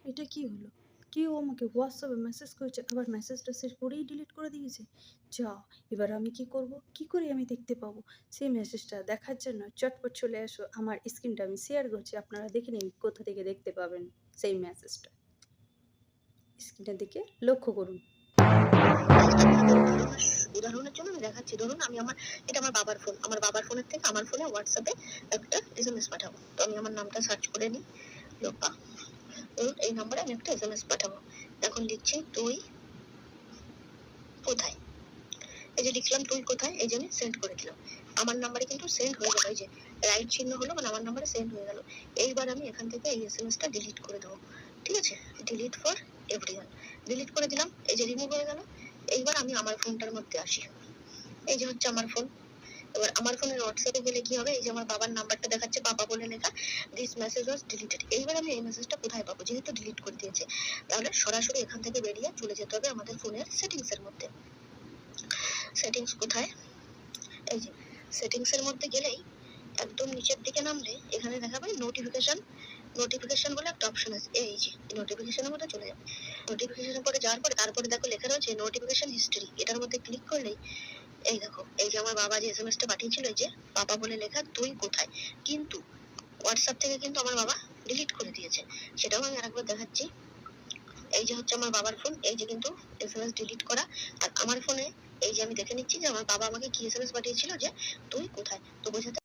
এটা কি হলো? কেউ আমাকে হোয়াটসঅ্যাপে মেসেজ করেছে, আবার মেসেজটা সে পড়েই ডিলিট করে দিয়েছে। যা! এবার আমি কি করব? কি করে আমি দেখতে পাবো? সেই মেসেজটা দেখার জন্য চটপট চলে আসো। আমার স্ক্রিনটা আমি শেয়ার করছি। আপনারা দেখে নিন কোথা থেকে দেখতে পাবেন সেই মেসেজটা। স্ক্রিনটার দিকে লক্ষ্য করুন। উদাহরণের জন্য আমি দেখাচ্ছি। ধরুন আমি এটা আমার বাবার ফোন। আমার বাবার ফোনের থেকে আমার ফোনে হোয়াটসঅ্যাপে একটা এসএমএস পাঠাবো। তো আমি আমার নামটা সার্চ করে নিই, লোপা। ধরুন এই নম্বরে আমি একটা এসএমএস পাঠাবো। এখন লিখছি তুই কোথায়? এই যে লিখলাম তুই কোথায়, এই যে আমি সেন্ড করে দিলাম। আমার নাম্বারে কিন্তু সেন্ড হয়ে গেল। এই যে রাইট চিহ্ন হলো, মানে আমার নাম্বারে সেন্ড হয়ে গেল। এইবার আমি এখান থেকে এই এসএমএসটা ডিলিট করে দেবো। ঠিক আছে, ডিলিট ফর এভরিওয়ান। ডিলিট করে দিলাম, এই যে রিমুভ হয়ে গেল। এইবার আমি আমার ফোনটার মধ্যে আসি। এই যে হচ্ছে আমার ফোন। এবার আমার ফোনের হোয়াটসঅ্যাপে গেলে কি হবে? এই যে আমার বাবার নাম্বারটা দেখাচ্ছে, পাপা বলে লেখা, দিস মেসেজ ওয়াজ ডিলিটেড। এইবার আমি এই মেসেজটা কোথায় পাবো? যেহেতু ডিলিট করে দিয়েছে, তাহলে সরাসরি এখান থেকে বেরিয়ে চলে যেতে হবে আমাদের ফোনের সেটিংস এর মধ্যে। সেটিংস কোথায়? এই যে সেটিংস এর মধ্যে গেলেই একদম নিচের দিকে নামলে এখানে দেখাবে নোটিফিকেশন। নোটিফিকেশন বলে একটা অপশন আছে, এই যে নোটিফিকেশনের মধ্যে চলে যাবে। নোটিফিকেশন পরে যাওয়ার পরে তারপরে দেখো লেখা রয়েছে নোটিফিকেশন হিস্ট্রি। এটার মধ্যে ক্লিক করলেই এই দেখো, এই যে আমার বাবা যে এসএমএসটা পাঠিয়েছিল, এই যে পাপা বলে লেখা তুই কোথায়, কিন্তু হোয়াটসঅ্যাপ থেকে কিন্তু আমার বাবা ডিলিট করে দিয়েছে। সেটাও আমি আরেকবার দেখাচ্ছি। এই যে হচ্ছে আমার বাবার ফোন, এই যে কিন্তু এসএমএস ডিলিট করা। আর আমার ফোনে এই যে আমি দেখে নিচ্ছি যে আমার বাবা আমাকে কি এসএমএস পাঠিয়েছিল, যে তুই কোথায়। তো বোঝাতে